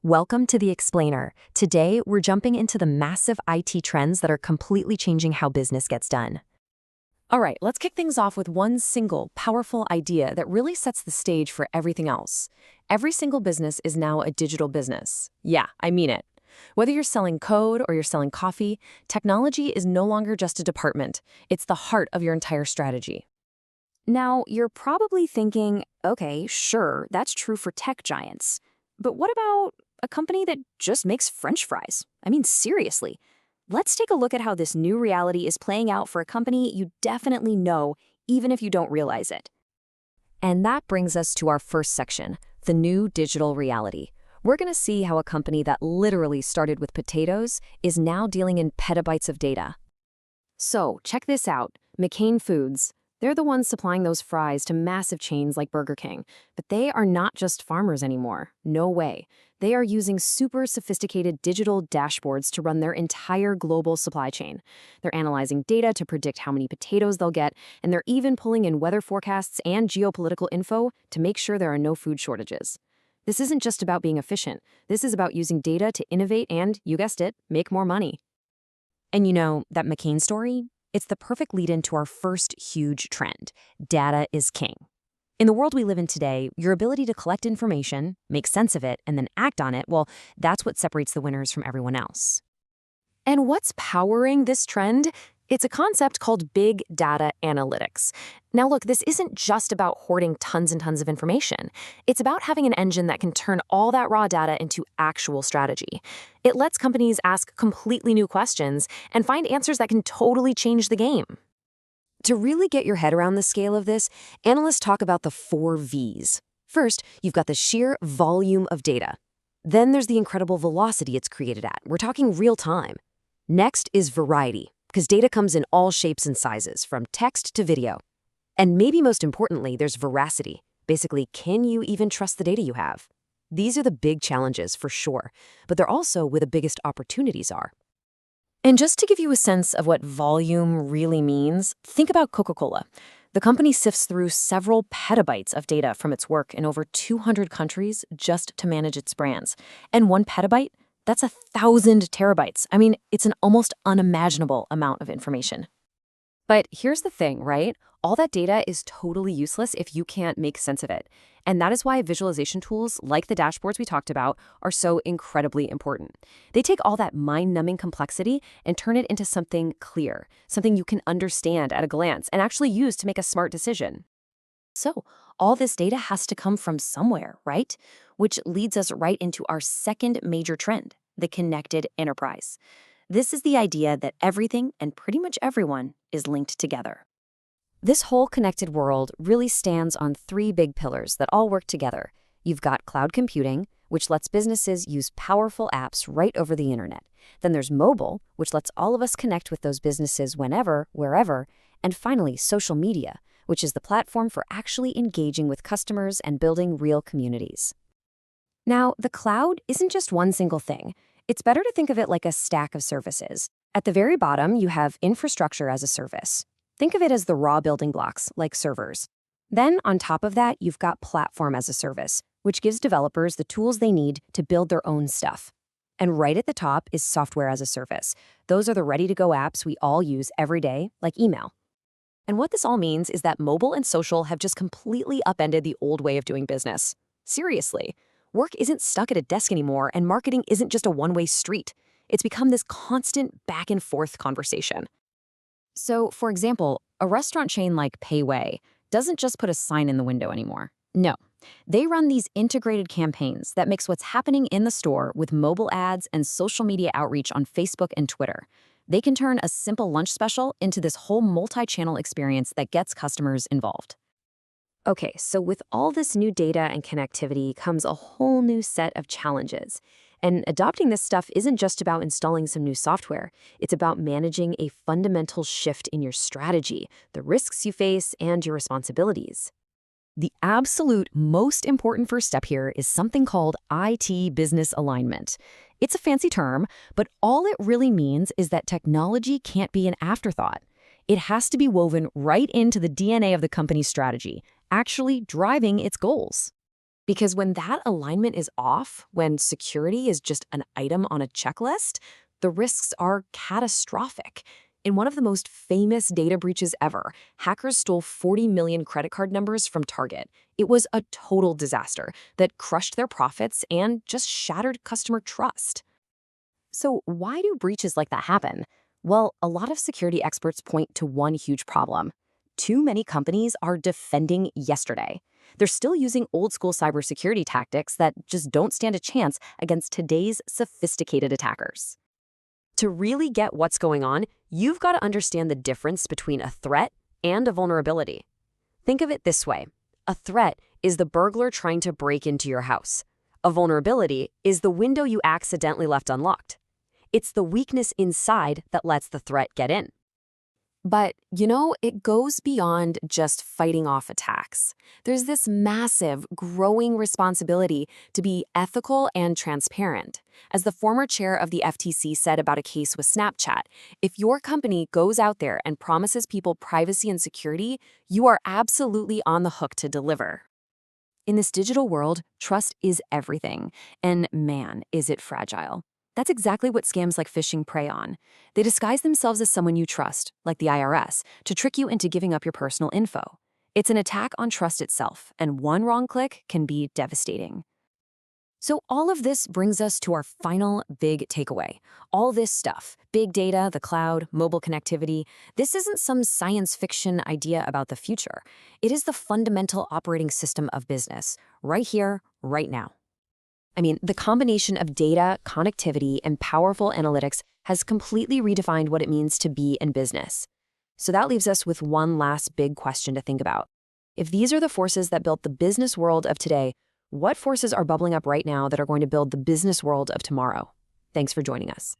Welcome to The Explainer. Today, we're jumping into the massive IT trends that are completely changing how business gets done. All right, let's kick things off with one single, powerful idea that really sets the stage for everything else. Every single business is now a digital business. Yeah, I mean it. Whether you're selling code or you're selling coffee, technology is no longer just a department. It's the heart of your entire strategy. Now, you're probably thinking, okay, sure, that's true for tech giants. But what about a company that just makes French fries? I mean, seriously. Let's take a look at how this new reality is playing out for a company you definitely know, even if you don't realize it. And that brings us to our first section, the new digital reality. We're going to see how a company that literally started with potatoes is now dealing in petabytes of data. So, check this out. McCain Foods. They're the ones supplying those fries to massive chains like Burger King. But they are not just farmers anymore. No way. They are using super sophisticated digital dashboards to run their entire global supply chain. They're analyzing data to predict how many potatoes they'll get, and they're even pulling in weather forecasts and geopolitical info to make sure there are no food shortages. This isn't just about being efficient. This is about using data to innovate and, you guessed it, make more money. And you know, that McCain story? It's the perfect lead-in to our first huge trend. Data is king. In the world we live in today, your ability to collect information, make sense of it, and then act on it, well, that's what separates the winners from everyone else. And what's powering this trend? It's a concept called big data analytics. Now look, this isn't just about hoarding tons and tons of information. It's about having an engine that can turn all that raw data into actual strategy. It lets companies ask completely new questions and find answers that can totally change the game. To really get your head around the scale of this, analysts talk about the 4 V's. First, you've got the sheer volume of data. Then there's the incredible velocity it's created at. We're talking real time. Next is variety, because data comes in all shapes and sizes, from text to video. And maybe most importantly, there's veracity. Basically, can you even trust the data you have? These are the big challenges, for sure, but they're also where the biggest opportunities are. And just to give you a sense of what volume really means, think about Coca-Cola. The company sifts through several petabytes of data from its work in over 200 countries just to manage its brands. And 1 petabyte? That's 1,000 terabytes. I mean, it's an almost unimaginable amount of information. But here's the thing, right? All that data is totally useless if you can't make sense of it. And that is why visualization tools like the dashboards we talked about are so incredibly important. They take all that mind-numbing complexity and turn it into something clear, something you can understand at a glance and actually use to make a smart decision. So, all this data has to come from somewhere, right? Which leads us right into our second major trend, the connected enterprise. This is the idea that everything and pretty much everyone is linked together. This whole connected world really stands on 3 big pillars that all work together. You've got cloud computing, which lets businesses use powerful apps right over the internet. Then there's mobile, which lets all of us connect with those businesses whenever, wherever. And finally, social media, which is the platform for actually engaging with customers and building real communities. Now, the cloud isn't just one single thing. It's better to think of it like a stack of services. At the very bottom, you have infrastructure as a service. Think of it as the raw building blocks, like servers. Then, on top of that, you've got platform as a service, which gives developers the tools they need to build their own stuff. And right at the top is software as a service. Those are the ready-to-go apps we all use every day, like email. And what this all means is that mobile and social have just completely upended the old way of doing business. Seriously. Work isn't stuck at a desk anymore, and marketing isn't just a one-way street. It's become this constant back-and-forth conversation. So, for example, a restaurant chain like Payway doesn't just put a sign in the window anymore. No, they run these integrated campaigns that mix what's happening in the store with mobile ads and social media outreach on Facebook and Twitter. They can turn a simple lunch special into this whole multi-channel experience that gets customers involved. Okay, so with all this new data and connectivity comes a whole new set of challenges. And adopting this stuff isn't just about installing some new software. It's about managing a fundamental shift in your strategy, the risks you face, and your responsibilities. The absolute most important first step here is something called IT business alignment. It's a fancy term, but all it really means is that technology can't be an afterthought. It has to be woven right into the DNA of the company's strategy, actually driving its goals. Because when that alignment is off, when security is just an item on a checklist, the risks are catastrophic. In one of the most famous data breaches ever, hackers stole 40 million credit card numbers from Target. It was a total disaster that crushed their profits and just shattered customer trust. So why do breaches like that happen? Well, a lot of security experts point to one huge problem. Too many companies are defending yesterday. They're still using old-school cybersecurity tactics that just don't stand a chance against today's sophisticated attackers. To really get what's going on, you've got to understand the difference between a threat and a vulnerability. Think of it this way. A threat is the burglar trying to break into your house. A vulnerability is the window you accidentally left unlocked. It's the weakness inside that lets the threat get in. But, it goes beyond just fighting off attacks. There's this massive, growing responsibility to be ethical and transparent. As the former chair of the FTC said about a case with Snapchat, if your company goes out there and promises people privacy and security, you are absolutely on the hook to deliver. In this digital world, trust is everything, and man, is it fragile. That's exactly what scams like phishing prey on. They disguise themselves as someone you trust, like the IRS, to trick you into giving up your personal info. It's an attack on trust itself, and one wrong click can be devastating. So all of this brings us to our final big takeaway. All this stuff, big data, the cloud, mobile connectivity, this isn't some science fiction idea about the future. It is the fundamental operating system of business, right here, right now. The combination of data, connectivity, and powerful analytics has completely redefined what it means to be in business. So that leaves us with one last big question to think about. If these are the forces that built the business world of today, what forces are bubbling up right now that are going to build the business world of tomorrow? Thanks for joining us.